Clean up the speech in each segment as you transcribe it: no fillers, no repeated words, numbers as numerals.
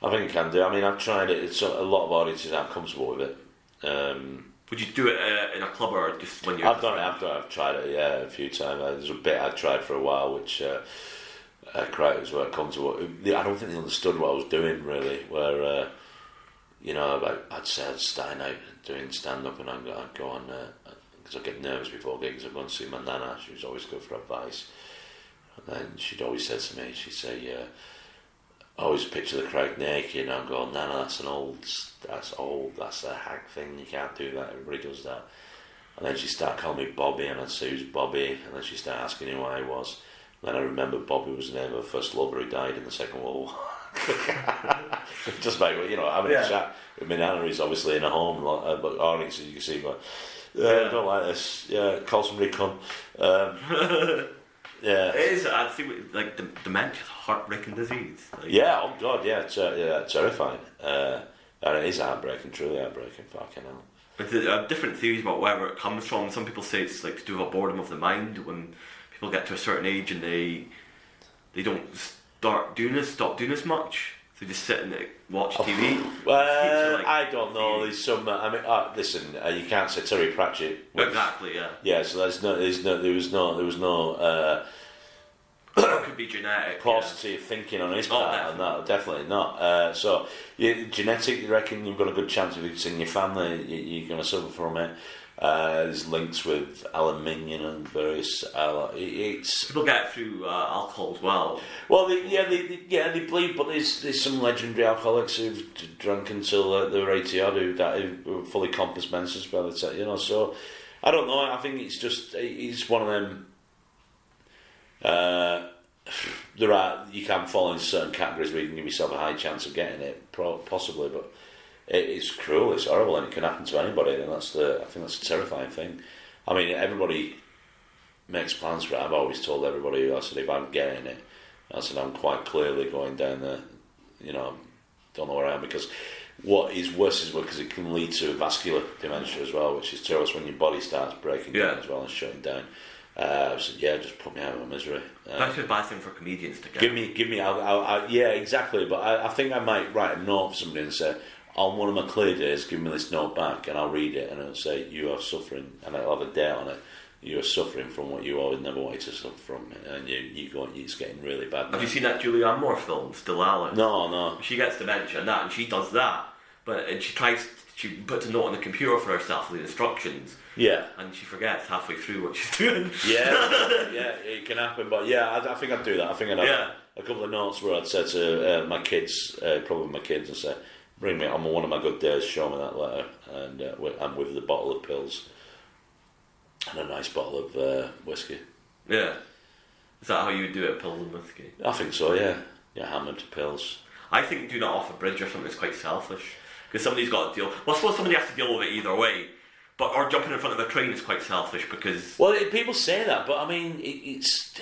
I think you can do. I mean, I've tried it. It's a lot of audiences aren't comfortable with it. Would you do it in a club or just when you're? I've done it. I've tried it. Yeah, a few times. There's a bit I tried for a while, which crowds weren't comfortable. I don't think they understood what I was doing really. Where I'd say I'd start out doing stand up, and I'd go on because I get nervous before gigs. I'd go and see my nana. She was always good for advice, and then she'd always say to me, she'd say, I always picture the crowd naked, and I'd go, Nana, that's old, that's a hack thing, you can't do that, everybody does that. And then she'd start calling me Bobby, and I'd say, who's Bobby? And then she'd start asking who I was. And then I remember Bobby was the name of her first lover who died in the Second World War. Just like, having a chat with my nana, who's obviously in a home, but audiences you can see, but I don't like this, call somebody cunt. Yeah, it is. I think like dementia, heartbreaking disease. Oh god, terrifying. And it is heartbreaking, truly heartbreaking. Fucking hell. But there are different theories about where it comes from. Some people say it's like to do with a boredom of the mind when people get to a certain age and they don't stop doing this much. So they just sit and watch TV. I don't know. There's some. Listen. You can't say Terry Pratchett. Exactly. Yeah. Yeah. So there was no. It could be genetic. Paucity of thinking on his part, and that definitely not. So, genetic. You reckon you've got a good chance if it's in your family, you're going to suffer from it. There's links with aluminium and various. People get it through alcohol as well. Well, they believe, but there's some legendary alcoholics who've drunk until they were 80 odd who were fully compass menses by the time, So I don't know. I think it's one of them. You can fall into certain categories where you can give yourself a high chance of getting it, possibly, but it's cruel, it's horrible, and it can happen to anybody. And I think that's a terrifying thing. I mean, everybody makes plans for it. I've always told everybody, I said, if I'm getting it, I said, I'm quite clearly going down the, don't know where I am, because what is worse is because it can lead to vascular dementia as well, which is terrible when your body starts breaking down as well and shutting down. I said, just put me out of my misery. That's a bad thing for comedians to get. Give me. Yeah, exactly. But I think I might write a note for somebody and say, on one of my clear days, give me this note back, and I'll read it, and it'll say, you are suffering, and I'll have a date on it. You are suffering from what you always never wanted to suffer from, and it's getting really bad. Have you seen that Julianne Moore film, Still Alice? No. She gets dementia and she does that, and she puts a note on the computer for herself with the instructions. Yeah. And she forgets halfway through what she's doing. Yeah, it can happen. But I think I'd do that. I think I'd have a couple of notes where I'd say to my kids, and say, bring me on one of my good days, show me that letter, and I'm with the bottle of pills and a nice bottle of whiskey. Yeah. Is that how you would do it, pills and whiskey? I think so, yeah. Yeah, hammered pills. I think doing it off a bridge or something is quite selfish. Because somebody's got to deal... Well, I suppose somebody has to deal with it either way. Or jumping in front of a train is quite selfish because... Well, people say that, but I mean, it's...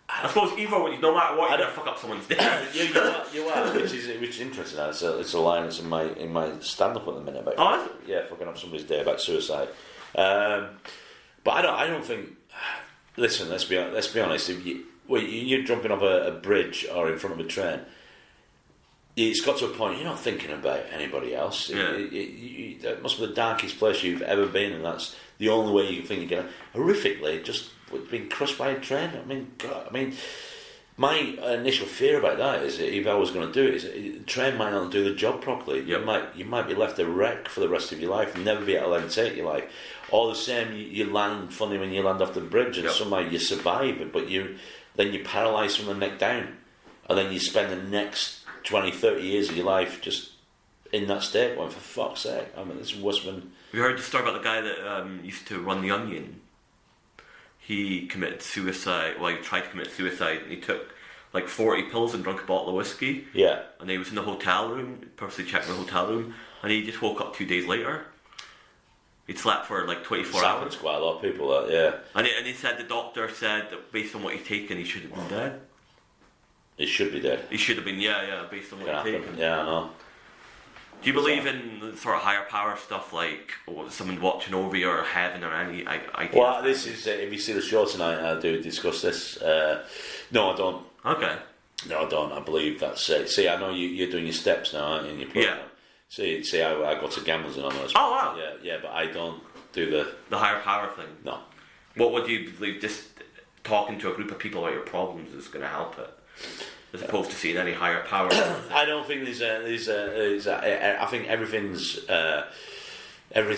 I suppose either way, no matter what, you're going to fuck up someone's day. you are, which is interesting. It's a line that's in my stand-up at the minute about... Oh, is it? Yeah, fucking up somebody's day about suicide. But I don't think... Listen, let's be honest. If you're jumping off a bridge or in front of a train... It's got to a point you're not thinking about anybody else. Yeah. That must be the darkest place you've ever been, and that's the only way you can think you're going to... Horrifically, just being crushed by a train. I mean, God, my initial fear about that is that if I was going to do it, the train might not do the job properly. Yep. You might be left a wreck for the rest of your life and never be able to take your life. All the same, you land funny when you land off the bridge, and somehow you survive it, but then you're paralysed from the neck down, and then you spend the next 20, 30 years of your life just in that state, going, for fuck's sake. I mean, it's worse than... We heard the story about the guy that used to run The Onion. He committed suicide, he tried to commit suicide, and he took like 40 pills and drank a bottle of whiskey. Yeah. And he was in the hotel room, purposely checking the hotel room, and he just woke up 2 days later. He'd slept for like 24 hours. Happens to quite a lot of people, that, yeah. And he said, the doctor said that based on what he'd taken, he should have been dead. He should be dead. He should have been, based on what he'd taken. Yeah, I know. Do you believe in sort of higher power stuff like someone watching over you or heaven or any idea? Well, this is, if you see the show tonight, I do discuss this. No, I don't. Okay. No, I don't. I believe that's it. See, I know you're doing your steps now, aren't you, in your program? Yeah. See, I go to Gamblers Anonymous. Oh, wow. Yeah, but I don't do the higher power thing. No. What would you believe? Just talking to a group of people about your problems is going to help it, as opposed to seeing any higher power. I don't think I think everything's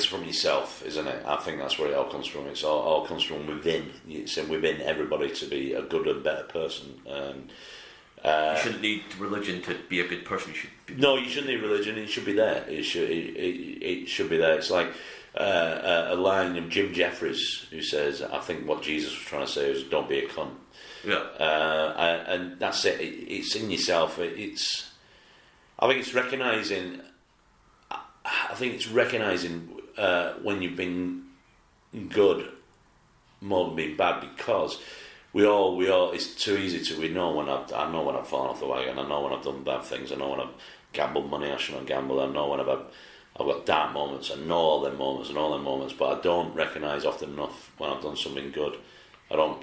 from yourself, isn't it? I think that's where it all comes from. It's all comes from within. It's within everybody to be a good and better person. And you shouldn't need religion to be a good person. No, you shouldn't need religion. It should be there. It should be there. It's like a line of Jim Jeffries who says, "I think what Jesus was trying to say is, don't be a cunt." Yeah. And that's it. It's in yourself. I think it's recognising. I think it's recognising when you've been good more than being bad, because we all. It's too easy to. I know when I've fallen off the wagon. I know when I've done bad things. I know when I've gambled money I shouldn't have gambled. I know when I've got dark moments. I know all them moments, but I don't recognise often enough when I've done something good. I think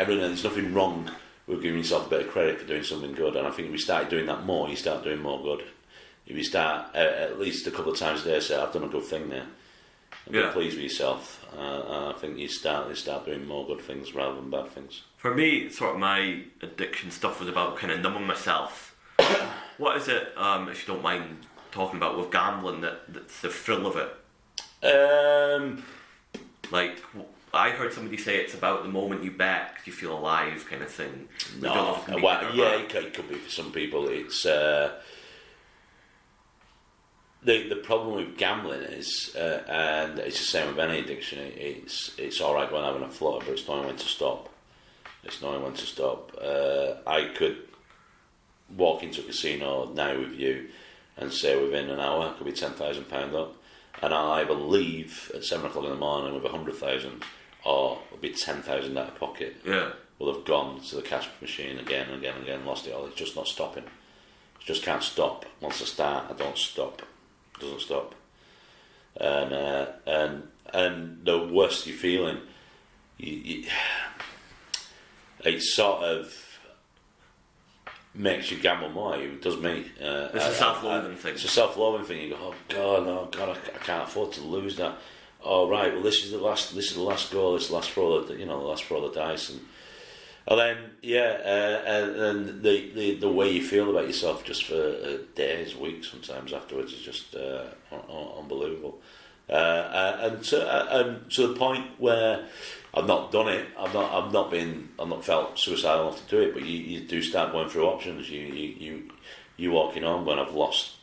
there's nothing wrong with giving yourself a bit of credit for doing something good, and I think if you start doing that more, you start doing more good. If you start at least a couple of times a day, say, I've done a good thing there, and be pleased with yourself, I think you start doing more good things rather than bad things. For me, sort of my addiction stuff was about kind of numbing myself. What is it, if you don't mind talking about, with gambling, that's the thrill of it? Like, I heard somebody say it's about the moment you bet because you feel alive, kind of thing. No, it could be for some people. It's the problem with gambling is, and it's the same with any addiction. It's all right when having a flutter, but it's knowing when to stop. I could walk into a casino now with you and say within an hour, could be £10,000 up, and I'll either leave at 7 o'clock in the morning with 100,000, or it'll be 10,000 out of pocket. Yeah. Will have gone to the cash machine again and again, lost it all. It's just not stopping. It just can't stop. Once I start, I don't stop. It doesn't stop. And the worse you're feeling, it sort of makes you gamble more. It does me. It's a self-loathing thing. It's a self-loathing thing. You go, oh God, no, God, I can't afford to lose that. Oh right, well this is the last goal. This is the last throw, the last throw of the dice, and then and the way you feel about yourself just for days, weeks, sometimes afterwards is just unbelievable. And to the point where I've not done it. I've not felt suicidal enough to do it. But you do start going through options. You walking on when I've lost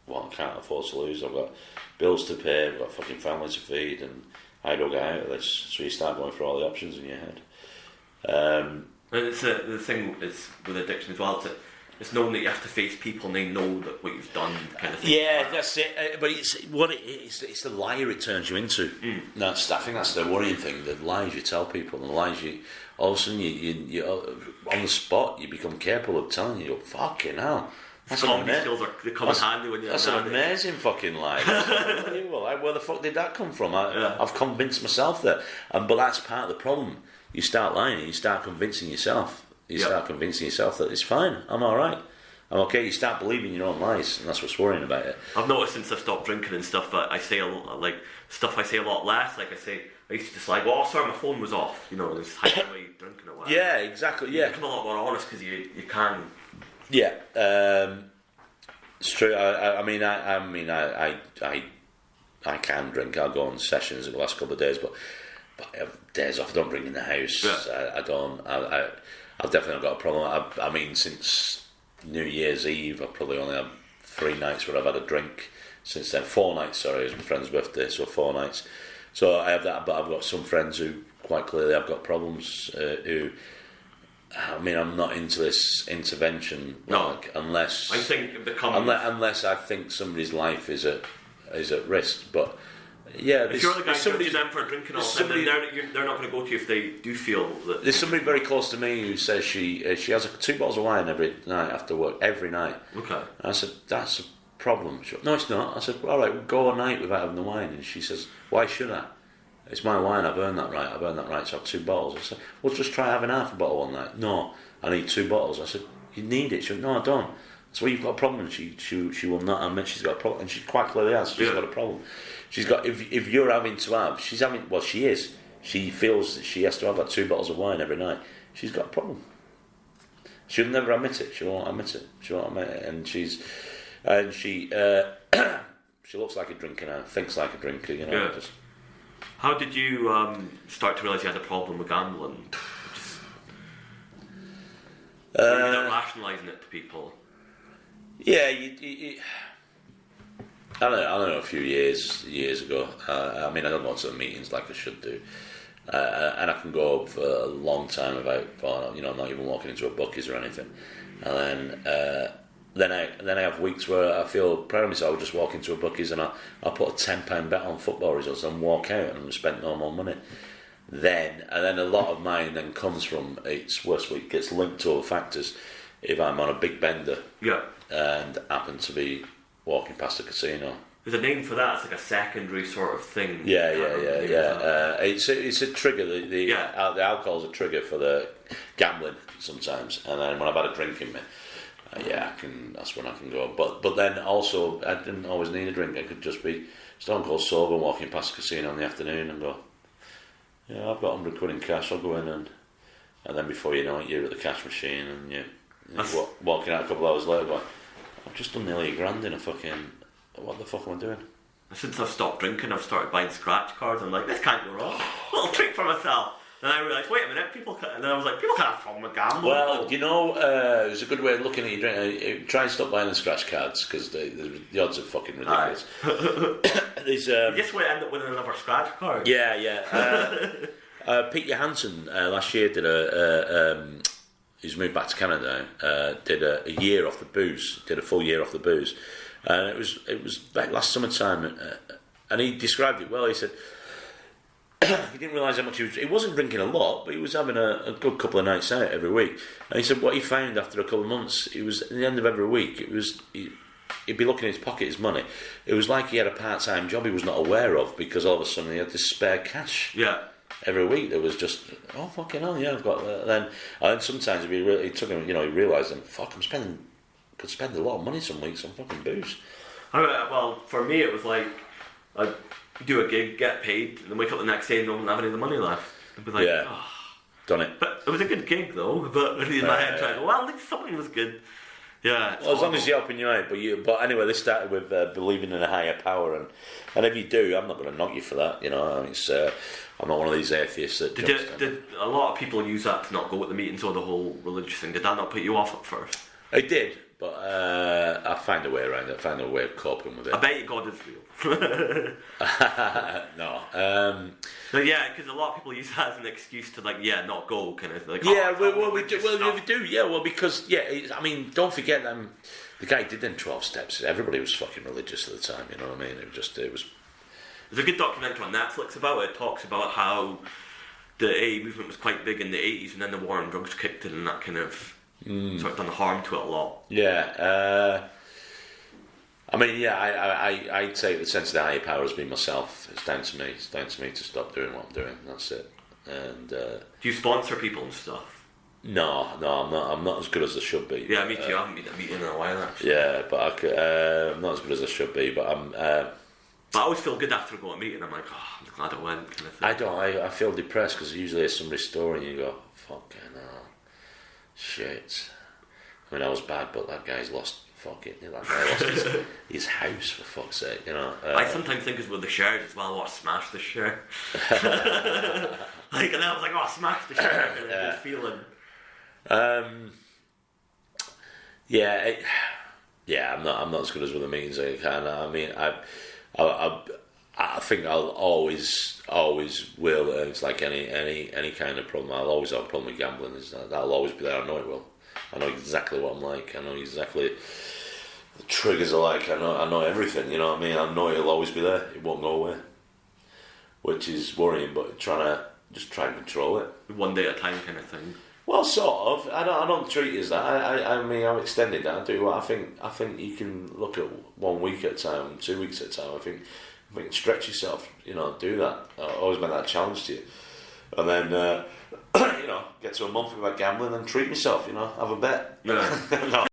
what I can't afford to lose. I've got bills to pay. I've got fucking family to feed, and how do I get out of this? So you start going through all the options in your head. And it's the thing is with addiction as well. It's knowing that you have to face people and they know that what you've done, kind of thing. Yeah, that's it. But it's the liar it turns you into. I think that's the worrying thing. The lies you tell people, and the lies all of a sudden you on the spot you become capable of telling you, fucking hell. That's comedy skills they come in handy when you're. That's an amazing fucking lie. Where the fuck did that come from? I've convinced myself that, but that's part of the problem. You start lying. You start convincing yourself. Start convincing yourself that it's fine. I'm all right. I'm okay. You start believing your own lies, and that's what's worrying about it. I've noticed since I've stopped drinking and stuff that I say a lot less. Like I used to just like, well, sorry, my phone was off. Just hiding away drinking or whatever. Yeah, exactly. Yeah, you become a lot more honest because you can. Yeah, it's true. I can drink. I'll go on sessions in the last couple of days, but I have days off. I don't drink in the house. Yeah. I don't. I've definitely got a problem. Since New Year's Eve, I've probably only had 3 nights where I've had a drink. Since then, 4 nights. Sorry, it was my friend's birthday, so 4 nights. So I have that, but I've got some friends who quite clearly have got problems. I'm not into this intervention. No, unless I think it becomes unless I think somebody's life is at risk. But yeah, if you're the guy judging them for drinking all the time, they're not going to go to you if they do feel that. There's somebody very close to me who says she has 2 bottles of wine every night after work, every night. Okay. And I said, that's a problem. She went, no, it's not. I said, all right, we'll go all night without having the wine. And she says, why should I? it's my wine, I've earned that right to have 2 bottles. I said, well, just try having half a bottle one night. No, I need 2 bottles. I said, you need it. She went, no, I don't. So you've got a problem. She will not admit she's got a problem, and she quite clearly has. She's got a problem. She's got, if you're having to have, she is. She feels that she has to have like 2 bottles of wine every night. She's got a problem. She'll never admit it. She won't admit it. And she looks like a drinker now. Thinks like a drinker. You know. Yeah. How did you start to realise you had a problem with gambling? You're not rationalising it to people. Yeah, I don't know. A few years ago, I mean, I don't go to the meetings like I should do, and I can go for a long time without, not even walking into a Buc-ee's or anything, and then I have weeks where I feel proud of myself. I'll just walk into a Buc-ee's and I'll put a £10 bet on football results and walk out and spend no more money. Then a lot of mine then comes from, it's worse, it gets linked to other factors. If I'm on a big bender, and happen to be walking past a casino. There's a name for that. It's like a secondary sort of thing. Yeah. It's a trigger. The alcohol's a trigger for the gambling sometimes. And then when I've had a drink in me, that's when I can go. But then also, I didn't always need a drink. I could just be stone cold sober, walking past a casino in the afternoon, and go, I've got £100 in cash. I'll go in and then before you know it, you're at the cash machine, and you're walking out a couple of hours later, going, I've just done nearly £1,000 in a fucking. What the fuck am I doing? Since I've stopped drinking, I've started buying scratch cards. I'm like, this can't go wrong. Little treat for myself. And I realised, wait a minute, and then I was like, people can't have fun with gambling. Well, it was a good way of looking at your drink. Try and stop buying the scratch cards, because the odds are fucking ridiculous. You just will end up winning another scratch card. Yeah. Pete Johansson last year did he's moved back to Canada. Did a year off the booze. Did a full year off the booze, and it was like last summertime. And he described it well. He said he didn't realise how much he wasn't drinking a lot, but he was having a good couple of nights out every week. And he said what he found after a couple of months, it was at the end of every week. He'd be looking in his pocket, his money. It was like he had a part-time job he was not aware of, because all of a sudden he had this spare cash. Yeah. Every week there was just, oh fucking hell, yeah, I've got that. And then sometimes it took him, he realised, fuck, could spend a lot of money some weeks on fucking booze. Well, for me it was like, I'd do a gig, get paid, and then wake up the next day and don't have any of the money left. I'd be like, done it. But it was a good gig though, but in my head trying to go, well, at least something was good. Yeah. Well, as long as you're helping you out, but anyway, this started with believing in a higher power, and if you do, I'm not going to knock you for that. I'm not one of these atheists that. Did a lot of people use that to not go at the meetings or the whole religious thing? Did that not put you off at first? It did, but I find a way around it. I find a way of coping with it. I bet you God is real. No. But yeah, because a lot of people use that as an excuse to not go kind of like. Yeah, we do. Yeah, well, because don't forget the guy did them 12 steps. Everybody was fucking religious at the time. You know what I mean? It was. There's a good documentary on Netflix about it. It talks about how the AA movement was quite big in the 80s, and then the war on drugs kicked in, and that kind of sort of done harm to it a lot. Yeah. I'd say the sense of the higher power has been myself. It's down to me. It's down to me to stop doing what I'm doing. That's it. And do you sponsor people and stuff? No, I'm not as good as I should be. Yeah, me too. I haven't been at a meeting in a while actually. Yeah, but I'm not as good as I should be. But I'm. But I always feel good after I go to a meeting. I'm like, I'm glad I went. Kind of thing. I feel depressed because usually it's somebody's story and you go, fucking hell, shit. I mean, I was bad, but that guy's lost. Fuck it, that guy lost his house, for fuck's sake, I sometimes think it's with the shares as well. I smash the share. And then I was like, smash the share. Good feeling. I'm not as good as with the meetings I can. I mean, I think I'll always will. It's like any kind of problem. I'll always have a problem with gambling. That'll always be there. I know it will. I know exactly what I'm like. I know exactly the triggers are like. I know everything. You know what I mean? I know it'll always be there. It won't go away, which is worrying. But try and control it. One day at a time, kind of thing. Well, sort of. I don't treat it as that. I mean, I've extended that. I do. I think you can look at 1 week at a time, 2 weeks at a time. I think you can stretch yourself, do that. Always make that a challenge to you. And then, get to a month without gambling and treat myself, have a bet. Yeah. No.